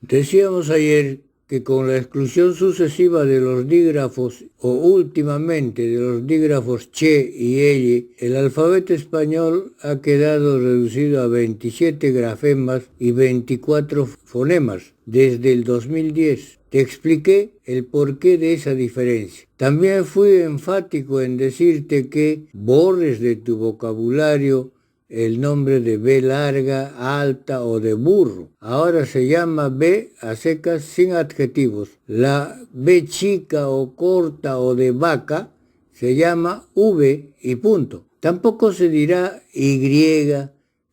Decíamos ayer que con la exclusión sucesiva de los dígrafos o últimamente de los dígrafos che y elle, el alfabeto español ha quedado reducido a 27 grafemas y 24 fonemas desde el 2010. Te expliqué el porqué de esa diferencia. También fui enfático en decirte que borres de tu vocabulario el nombre de B larga, alta o de burro. Ahora se llama B a secas sin adjetivos. La B chica o corta o de vaca se llama V y punto. Tampoco se dirá Y,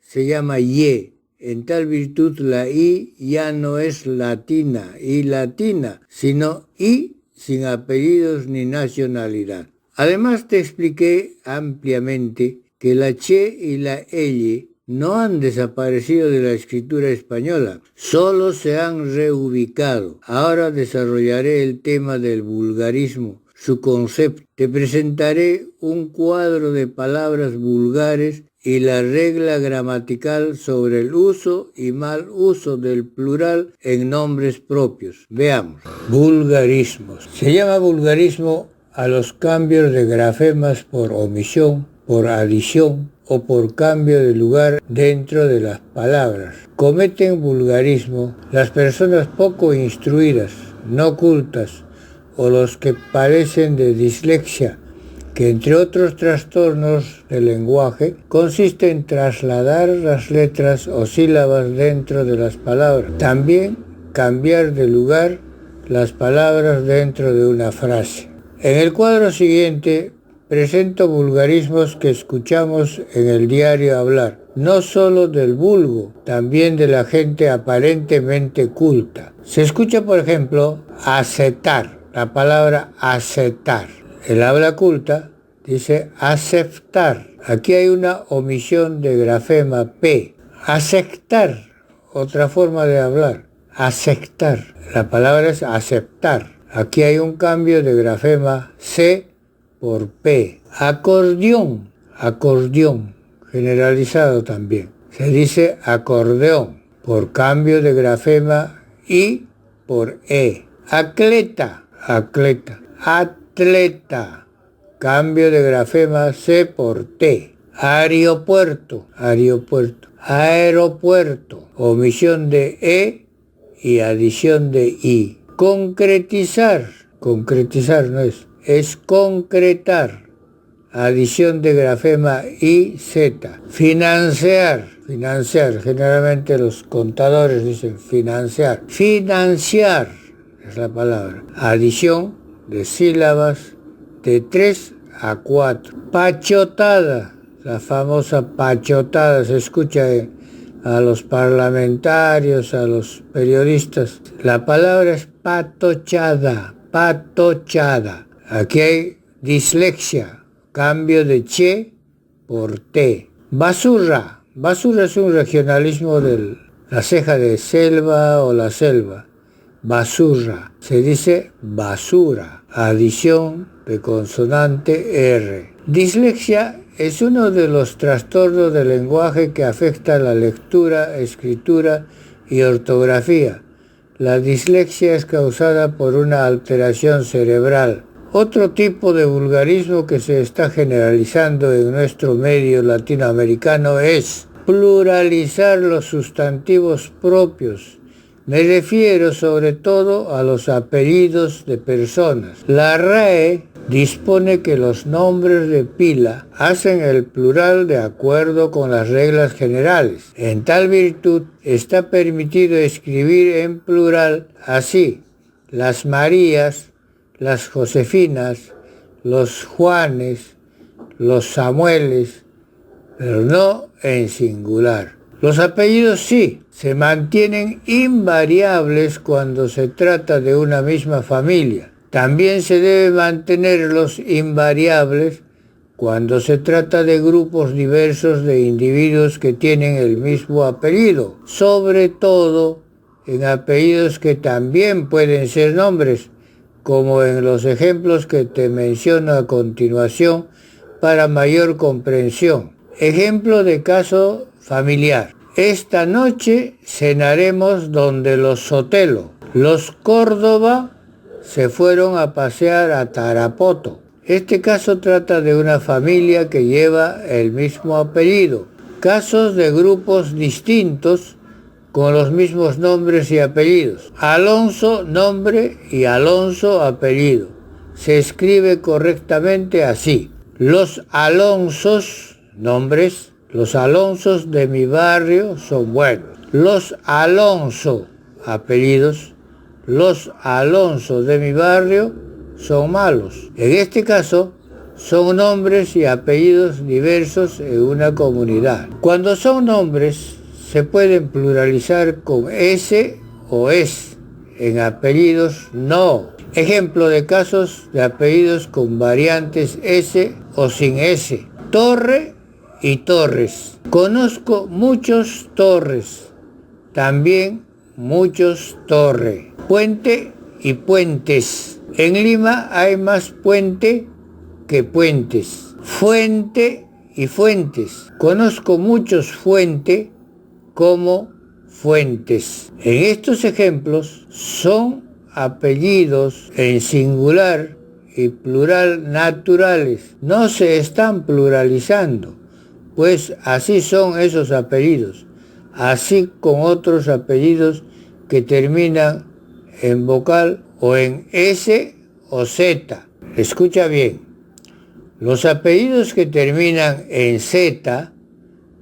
se llama Y. En tal virtud la I ya no es latina y latina, sino I sin apellidos ni nacionalidad. Además te expliqué ampliamente que la che y la elle no han desaparecido de la escritura española, solo se han reubicado. Ahora desarrollaré el tema del vulgarismo, su concepto. Te presentaré un cuadro de palabras vulgares y la regla gramatical sobre el uso y mal uso del plural en nombres propios. Veamos. Vulgarismos. Se llama vulgarismo a los cambios de grafemas por omisión, por adición o por cambio de lugar dentro de las palabras. Cometen vulgarismo las personas poco instruidas, no cultas, o los que padecen de dislexia, que entre otros trastornos del lenguaje consiste en trasladar las letras o sílabas dentro de las palabras. También cambiar de lugar las palabras dentro de una frase. En el cuadro siguiente presento vulgarismos que escuchamos en el diario hablar, no solo del vulgo, también de la gente aparentemente culta. Se escucha, por ejemplo, aceptar, la palabra aceptar. El habla culta dice aceptar. Aquí hay una omisión de grafema P. Aceptar, otra forma de hablar. Aceptar. La palabra es aceptar. Aquí hay un cambio de grafema C por P. Acordeón. Acordeón. Generalizado también. Se dice acordeón por cambio de grafema I por E. Atleta. Atleta. Atleta. Cambio de grafema C por T. Aeropuerto. Aeropuerto. Aeropuerto. Omisión de E y adición de I. Concretizar. Concretizar no es concretar. Adición de grafema I, Z. Financiar. Financiar. Generalmente los contadores dicen financiar. Financiar es la palabra. Adición de sílabas de 3 a 4. Pachotada. La famosa pachotada se escucha a los parlamentarios, a los periodistas. La palabra es patochada. Patochada. Aquí hay dislexia. Cambio de che por T. Basurra. Basurra es un regionalismo de la ceja de selva o la selva. Basurra. Se dice basura. Adición de consonante R. Dislexia es uno de los trastornos del lenguaje que afecta la lectura, escritura y ortografía. La dislexia es causada por una alteración cerebral. Otro tipo de vulgarismo que se está generalizando en nuestro medio latinoamericano es pluralizar los sustantivos propios. Me refiero sobre todo a los apellidos de personas. La RAE dispone que los nombres de pila hacen el plural de acuerdo con las reglas generales. En tal virtud está permitido escribir en plural así: las Marías, las Josefinas, los Juanes, los Samueles, pero no en singular. Los apellidos sí, se mantienen invariables cuando se trata de una misma familia. También se debe mantenerlos invariables cuando se trata de grupos diversos de individuos que tienen el mismo apellido, sobre todo en apellidos que también pueden ser nombres, como en los ejemplos que te menciono a continuación para mayor comprensión. Ejemplo de caso familiar. Esta noche cenaremos donde los Sotelo. Los Córdoba se fueron a pasear a Tarapoto. Este caso trata de una familia que lleva el mismo apellido. Casos de grupos distintos con los mismos nombres y apellidos. Alonso, nombre, y Alonso, apellido. Se escribe correctamente así. Los Alonsos, nombres, los Alonsos de mi barrio son buenos. Los Alonso, apellidos, los Alonso de mi barrio son malos. En este caso, son nombres y apellidos diversos en una comunidad. Cuando son nombres, se pueden pluralizar con S o es. En apellidos, no. Ejemplo de casos de apellidos con variantes S o sin S. Torre y Torres. Conozco muchos Torres. También muchos Torre. Puente y Puentes. En Lima hay más puente que puentes. Fuente y Fuentes. Conozco muchos Fuente como Fuentes. En estos ejemplos son apellidos en singular y plural naturales. No se están pluralizando, pues así son esos apellidos, así con otros apellidos que terminan en vocal o en S o Z. Escucha bien, los apellidos que terminan en Z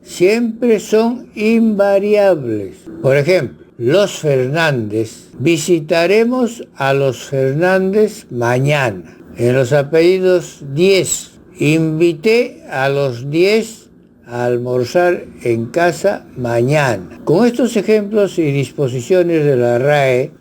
siempre son invariables. Por ejemplo, los Fernández. Visitaremos a los Fernández mañana. En los apellidos 10. Invité a los 10 a almorzar en casa mañana. Con estos ejemplos y disposiciones de la RAE,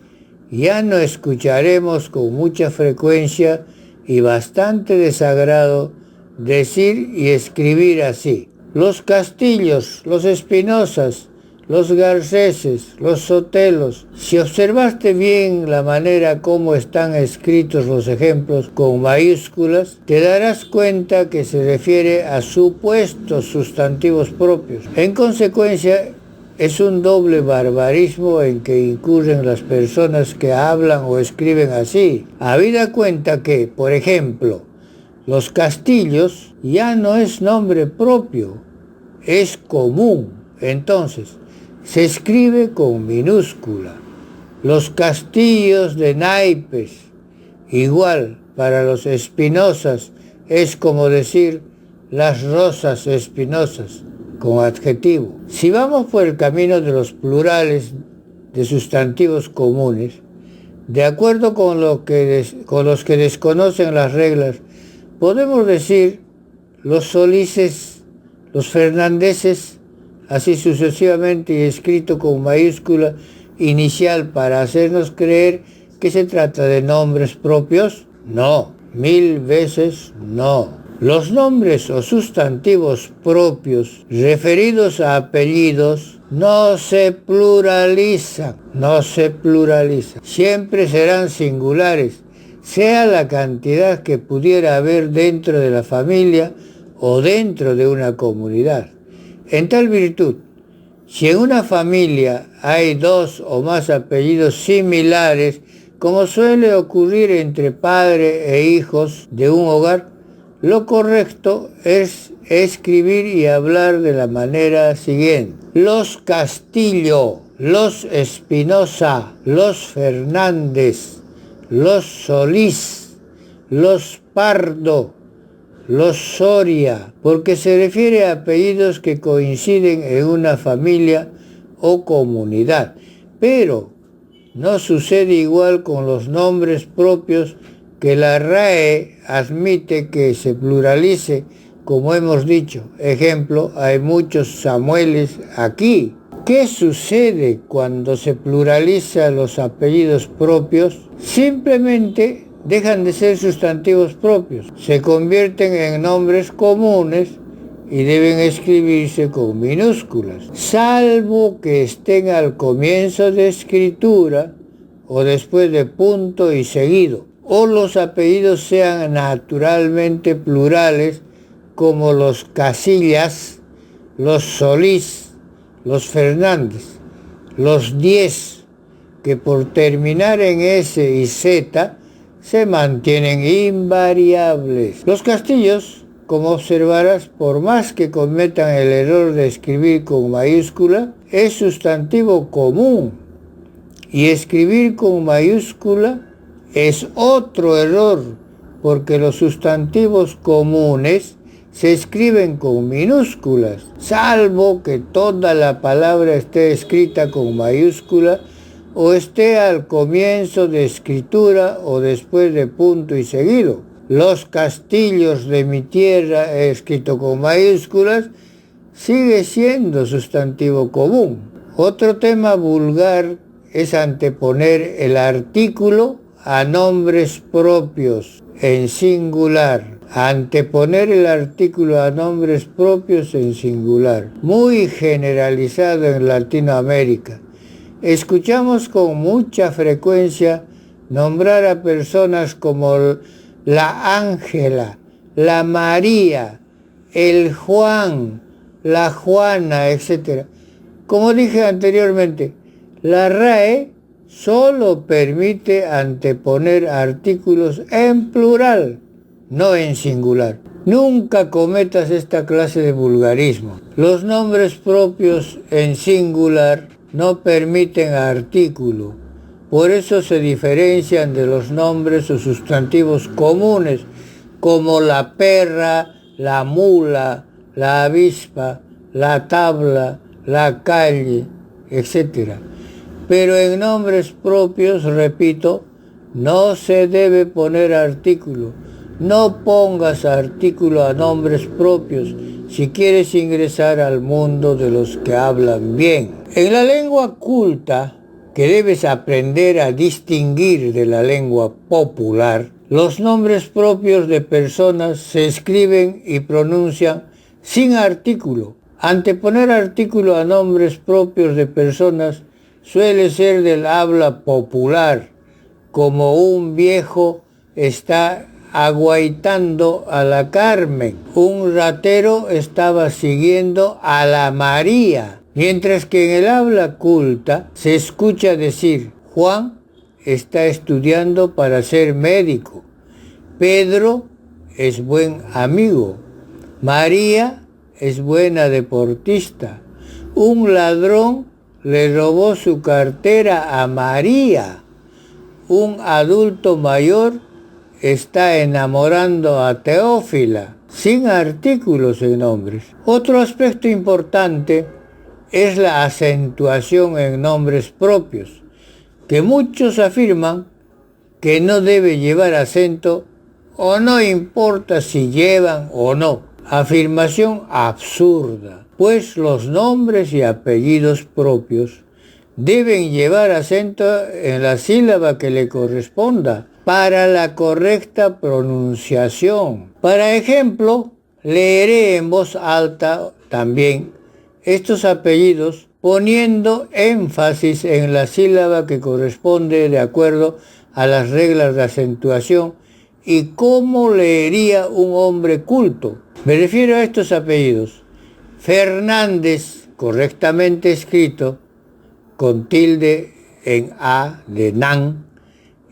ya no escucharemos con mucha frecuencia y bastante desagrado decir y escribir así. Los Castillos, los Espinosas, los Garceses, los Sotelos. Si observaste bien la manera como están escritos los ejemplos con mayúsculas, te darás cuenta que se refiere a supuestos sustantivos propios. En consecuencia, es un doble barbarismo en que incurren las personas que hablan o escriben así. Habida cuenta que, por ejemplo, los Castillos ya no es nombre propio, es común. Entonces, se escribe con minúscula. Los Castillos de naipes, igual para los Espinosas, es como decir las rosas espinosas, con adjetivo. Si vamos por el camino de los plurales de sustantivos comunes, de acuerdo con los que desconocen las reglas, podemos decir los Solices, los Fernandeses, así sucesivamente, y escrito con mayúscula inicial para hacernos creer que se trata de nombres propios. No, 1000 veces no. Los nombres o sustantivos propios referidos a apellidos no se pluralizan. Siempre serán singulares, sea la cantidad que pudiera haber dentro de la familia o dentro de una comunidad. En tal virtud, si en una familia hay 2 o más apellidos similares, como suele ocurrir entre padre e hijos de un hogar, lo correcto es escribir y hablar de la manera siguiente: los Castillo, los Espinosa, los Fernández, los Solís, los Pardo, los Soria, porque se refiere a apellidos que coinciden en una familia o comunidad. Pero no sucede igual con los nombres propios, que la RAE admite que se pluralice, como hemos dicho. Ejemplo, hay muchos Samueles aquí. ¿Qué sucede cuando se pluralizan los apellidos propios? Simplemente dejan de ser sustantivos propios, se convierten en nombres comunes y deben escribirse con minúsculas, salvo que estén al comienzo de escritura o después de punto y seguido, o los apellidos sean naturalmente plurales, como los Casillas, los Solís, los Fernández, los 10, que por terminar en S y Z se mantienen invariables. Los Castillos, como observarás, por más que cometan el error de escribir con mayúscula, es sustantivo común. Y escribir con mayúscula es otro error, porque los sustantivos comunes se escriben con minúsculas, salvo que toda la palabra esté escrita con mayúscula o esté al comienzo de escritura o después de punto y seguido. Los castillos de mi tierra, escrito con mayúsculas, sigue siendo sustantivo común. Otro tema vulgar es anteponer el artículo a nombres propios en singular. Anteponer el artículo a nombres propios en singular. Muy generalizado en Latinoamérica. Escuchamos con mucha frecuencia nombrar a personas como la Ángela, la María, el Juan, la Juana, etc. Como dije anteriormente, la RAE solo permite anteponer artículos en plural, no en singular. Nunca cometas esta clase de vulgarismo. Los nombres propios en singular no permiten artículo. Por eso se diferencian de los nombres o sustantivos comunes, como la perra, la mula, la avispa, la tabla, la calle, etc. Pero en nombres propios, repito, no se debe poner artículo. No pongas artículo a nombres propios si quieres ingresar al mundo de los que hablan bien. En la lengua culta, que debes aprender a distinguir de la lengua popular, los nombres propios de personas se escriben y pronuncian sin artículo. Anteponer artículo a nombres propios de personas suele ser del habla popular, como un viejo está aguaitando a la Carmen, un ratero estaba siguiendo a la María, mientras que en el habla culta se escucha decir: Juan está estudiando para ser médico, Pedro es buen amigo, María es buena deportista, un ladrón le robó su cartera a María, un adulto mayor está enamorando a Teófila, sin artículos en nombres. Otro aspecto importante es la acentuación en nombres propios, que muchos afirman que no debe llevar acento o no importa si llevan o no. Afirmación absurda, pues los nombres y apellidos propios deben llevar acento en la sílaba que le corresponda para la correcta pronunciación. Para ejemplo, leeré en voz alta también estos apellidos poniendo énfasis en la sílaba que corresponde de acuerdo a las reglas de acentuación y cómo leería un hombre culto. Me refiero a estos apellidos: Fernández, correctamente escrito, con tilde en A de nan,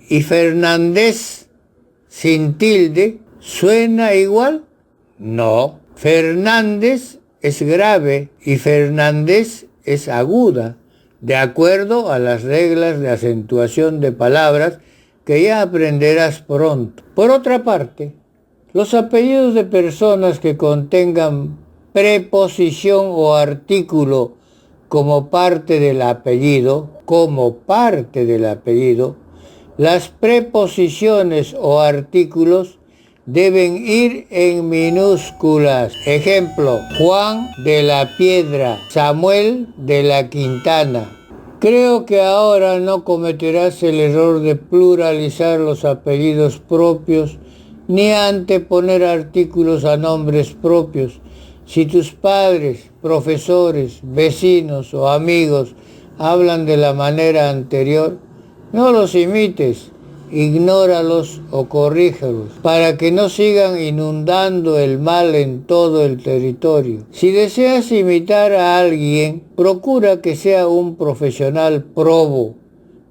y Fernández sin tilde. ¿Suena igual? No. Fernández es grave y Fernández es aguda, de acuerdo a las reglas de acentuación de palabras que ya aprenderás pronto. Por otra parte, los apellidos de personas que contengan preposición o artículo como parte del apellido, las preposiciones o artículos deben ir en minúsculas. Ejemplo: Juan de la Piedra, Samuel de la Quintana. Creo que ahora no cometerás el error de pluralizar los apellidos propios ni anteponer artículos a nombres propios. Si tus padres, profesores, vecinos o amigos hablan de la manera anterior, no los imites ignóralos o corrígelos, para que no sigan inundando el mal en todo el territorio. Si deseas imitar a alguien, procura que sea un profesional probo,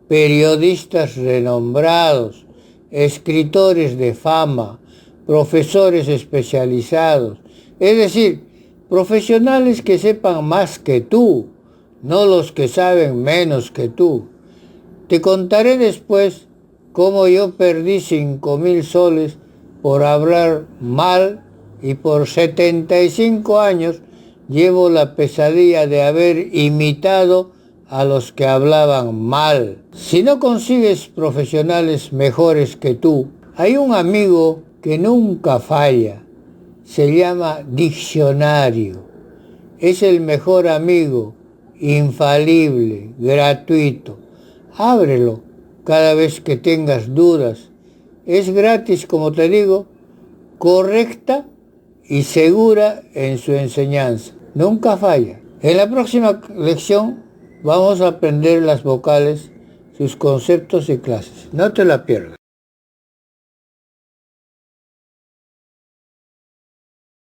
periodistas renombrados, escritores de fama, profesores especializados, es decir, profesionales que sepan más que tú, no los que saben menos que tú. Te contaré después cómo yo perdí 5,000 soles por hablar mal y por 75 años llevo la pesadilla de haber imitado a los que hablaban mal. Si no consigues profesionales mejores que tú, hay un amigo que nunca falla. Se llama diccionario. Es el mejor amigo, infalible, gratuito. Ábrelo cada vez que tengas dudas. Es gratis, como te digo, correcta y segura en su enseñanza. Nunca falla. En la próxima lección vamos a aprender las vocales, sus conceptos y clases. No te la pierdas.